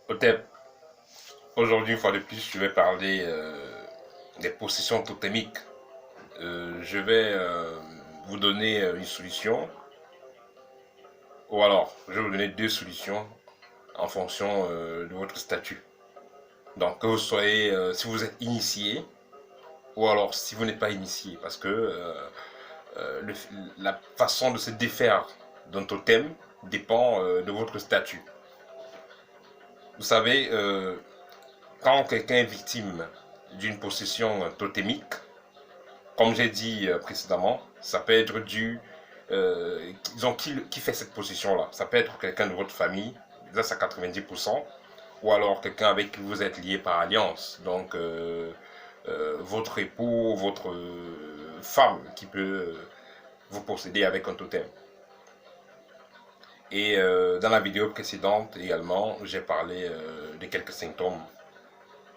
Peut-être aujourd'hui, une fois de plus, je vais parler des possessions totémiques. Je vais vous donner une solution, ou alors je vais vous donner deux solutions en fonction de votre statut. Donc, que vous soyez, si vous êtes initié, ou alors si vous n'êtes pas initié, parce que le, la façon de se défaire d'un totem dépend de votre statut. Vous savez, quand quelqu'un est victime d'une possession totémique, comme j'ai dit précédemment, ça peut être dû, disons, qui fait cette possession-là. Ça peut être quelqu'un de votre famille, ça c'est à 90%, ou alors quelqu'un avec qui vous êtes lié par alliance. Donc, votre époux, votre femme qui peut vous posséder avec un totem. Et dans la vidéo précédente également, j'ai parlé de quelques symptômes.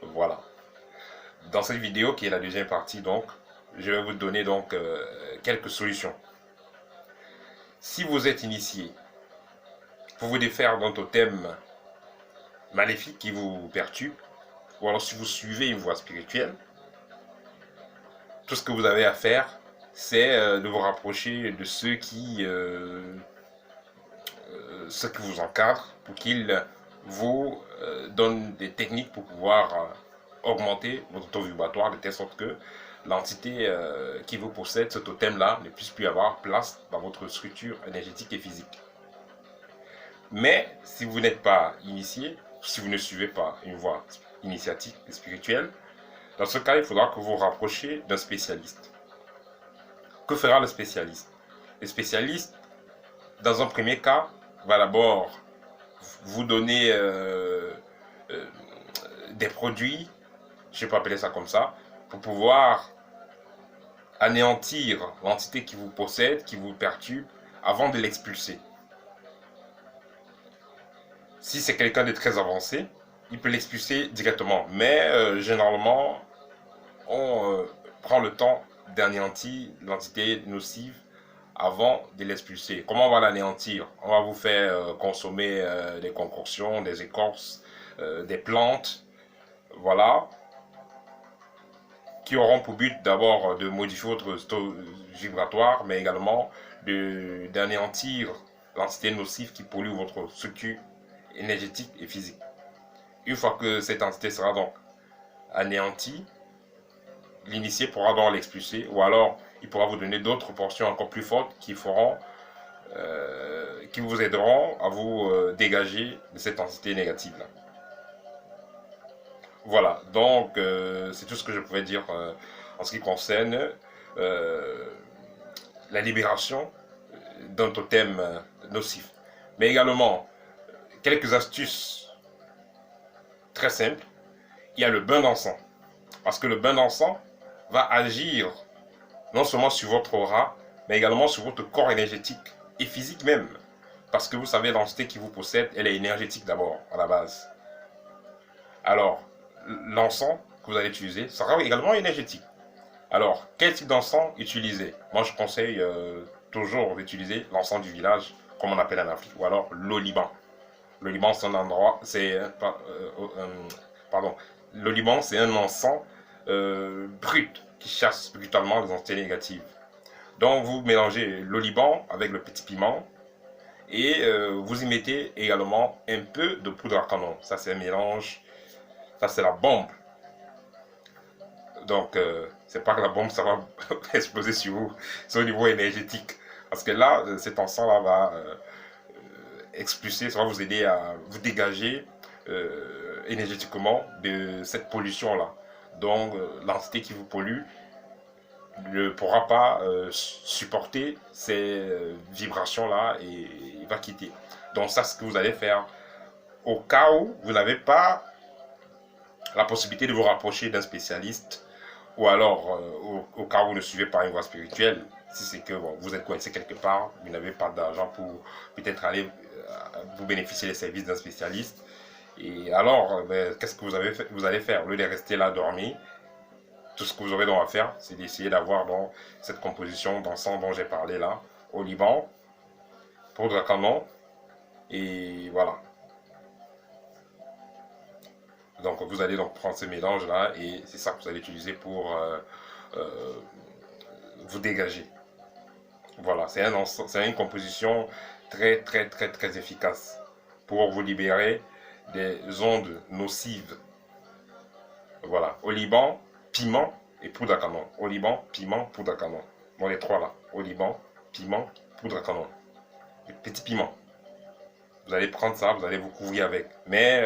Voilà. Dans cette vidéo, qui est la deuxième partie, donc, je vais vous donner donc quelques solutions. Si vous êtes initié, pour vous défaire d'un totem maléfique qui vous perturbe, ou alors si vous suivez une voie spirituelle, tout ce que vous avez à faire, c'est de vous rapprocher de ceux qui vous encadrent pour qu'ils vous donnent des techniques pour pouvoir augmenter votre taux vibratoire de telle sorte que l'entité qui vous possède, ce totem-là, ne puisse plus avoir place dans votre structure énergétique et physique. Mais si vous n'êtes pas initié, si vous ne suivez pas une voie initiatique et spirituelle, dans ce cas, il faudra que vous vous rapprochiez d'un spécialiste. Que fera le spécialiste? Le spécialiste, dans un premier cas, va d'abord vous donner des produits, je peux appeler ça comme ça, pour pouvoir anéantir l'entité qui vous possède, qui vous perturbe, avant de l'expulser. Si c'est quelqu'un de très avancé, il peut l'expulser directement. Mais généralement, on prend le temps d'anéantir l'entité nocive avant de l'expulser. Comment on va l'anéantir? On va vous faire consommer des concoctions, des écorces, des plantes, voilà, qui auront pour but d'abord de modifier votre taux vibratoire, mais également d'anéantir l'entité nocive qui pollue votre structure énergétique et physique. Une fois que cette entité sera donc anéantie, l'initié pourra donc l'expulser, ou alors il pourra vous donner d'autres portions encore plus fortes qui vous aideront à vous dégager de cette entité négative là. Voilà, donc c'est tout ce que je pouvais dire en ce qui concerne la libération d'un totem nocif. Mais également, quelques astuces très simples. Il y a le bain d'encens. Parce que le bain d'encens va agir non seulement sur votre aura, mais également sur votre corps énergétique et physique même. Parce que vous savez, l'entité qui vous possède, elle est énergétique d'abord, à la base. Alors, l'encens que vous allez utiliser sera également énergétique. Alors, quel type d'encens utiliser? Moi, je conseille toujours d'utiliser l'encens du village, comme on appelle en Afrique, ou alors l'oliban. Le Liban, c'est un endroit, pardon, le Liban, c'est un encens brut qui chasse brutalement les entités négatives. Donc, vous mélangez le Liban avec le petit piment et vous y mettez également un peu de poudre à canon. Ça, c'est un mélange, ça, c'est la bombe. Donc, c'est pas que la bombe, ça va exploser sur vous, c'est au niveau énergétique. Parce que là, cet encens-là va expulser, ça va vous aider à vous dégager énergétiquement de cette pollution-là. Donc, l'entité qui vous pollue ne pourra pas supporter ces vibrations-là et il va quitter. Donc, ça, c'est ce que vous allez faire. Au cas où vous n'avez pas la possibilité de vous rapprocher d'un spécialiste, ou alors au cas où vous ne suivez pas une voie spirituelle, si c'est que bon, vous êtes coincé quelque part, vous n'avez pas d'argent pour peut-être aller vous bénéficier des services d'un spécialiste, et alors qu'est-ce que vous allez faire? Au lieu de rester là dormir, tout ce que vous aurez donc à faire, c'est d'essayer d'avoir donc cette composition d'encens dont j'ai parlé là, au Liban, poudre à canon, et voilà. Donc vous allez donc prendre ce mélange là et c'est ça que vous allez utiliser pour vous dégager. Voilà, c'est une composition très efficace pour vous libérer des ondes nocives. Voilà, oliban, piment et poudre à canon. Oliban, piment, poudre à canon. Bon, les trois là. Oliban, piment, poudre à canon. Les petits piments. Vous allez prendre ça, vous allez vous couvrir avec. Mais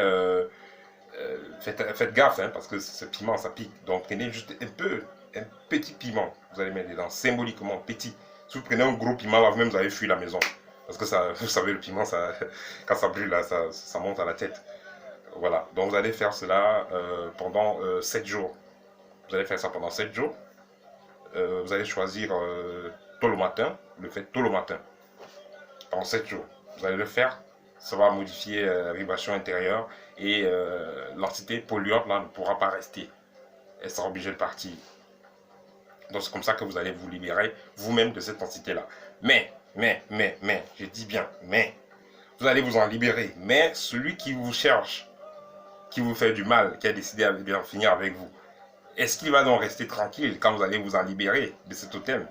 faites gaffe, hein, parce que ce piment, ça pique. Donc prenez juste un petit piment. Vous allez mettre dedans, symboliquement, petit. Si vous prenez un gros piment, là, vous-même, vous allez fuir la maison. Parce que ça, vous savez, le piment, ça, quand ça brûle, là, ça monte à la tête. Voilà. Donc vous allez faire cela pendant 7 jours. Vous allez faire ça pendant 7 jours. Vous allez choisir tôt le matin, le faites tôt le matin, pendant 7 jours. Vous allez le faire, ça va modifier la vibration intérieure et l'entité polluante là ne pourra pas rester. Elle sera obligée de partir. Donc c'est comme ça que vous allez vous libérer vous-même de cette entité-là. Mais, je dis bien, mais, vous allez vous en libérer. Mais celui qui vous cherche, qui vous fait du mal, qui a décidé d'en finir avec vous, est-ce qu'il va donc rester tranquille quand vous allez vous en libérer de ce totem?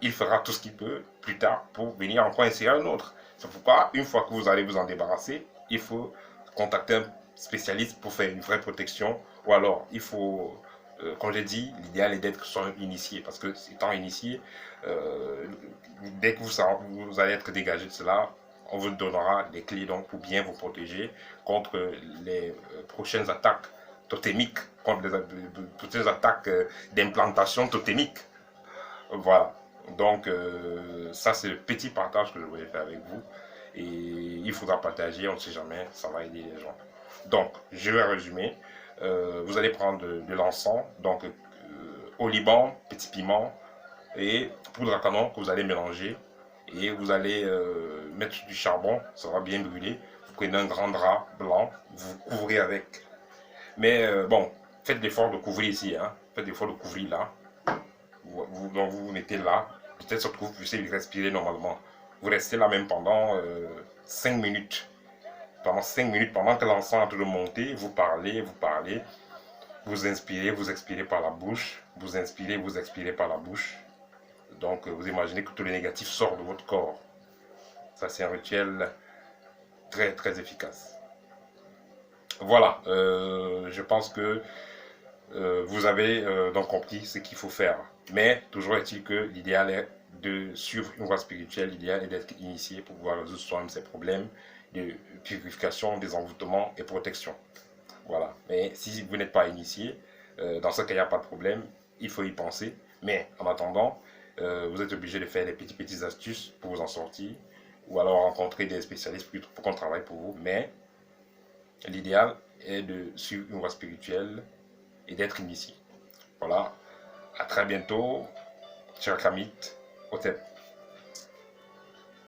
Il fera tout ce qu'il peut plus tard pour venir encore essayer un autre. C'est pourquoi, une fois que vous allez vous en débarrasser, il faut contacter un spécialiste pour faire une vraie protection. Ou alors, il faut, comme j'ai dit, l'idéal est d'être initié. Parce que, étant initié, dès que vous allez être dégagé de cela, on vous donnera des clés donc, pour bien vous protéger contre les prochaines attaques totémiques, contre toutes les attaques d'implantation totémique. Voilà. Donc, ça, c'est le petit partage que je voulais faire avec vous. Et il faudra partager, on ne sait jamais, ça va aider les gens. Donc, je vais résumer. Vous allez prendre de l'encens, donc oliban, petit piment et poudre à canon que vous allez mélanger. Et vous allez mettre du charbon, ça va bien brûler. Vous prenez un grand drap blanc, vous couvrez avec. Mais bon, faites l'effort de couvrir ici, hein. Faites l'effort de couvrir là. Donc vous vous mettez là, peut-être que vous puissiez respirer normalement. Vous restez là même pendant 5 minutes. Pendant 5 minutes, pendant que l'encens est en train de monter, vous parlez, vous inspirez, vous expirez par la bouche, vous inspirez, vous expirez par la bouche. Donc vous imaginez que tout le négatif sort de votre corps. Ça c'est un rituel très efficace. Voilà, je pense que vous avez donc compris ce qu'il faut faire. Mais toujours est-il que l'idéal est de suivre une voie spirituelle, l'idéal est d'être initié pour pouvoir résoudre soi-même ses problèmes de purification, désenvoûtement et protection. Voilà. Mais si vous n'êtes pas initié, dans ce cas, il n'y a pas de problème, il faut y penser. Mais en attendant, vous êtes obligé de faire des petites astuces pour vous en sortir, ou alors rencontrer des spécialistes pour qu'on travaille pour vous. Mais l'idéal est de suivre une voie spirituelle et d'être initié. Voilà, à très bientôt, chers Kamit, au thème.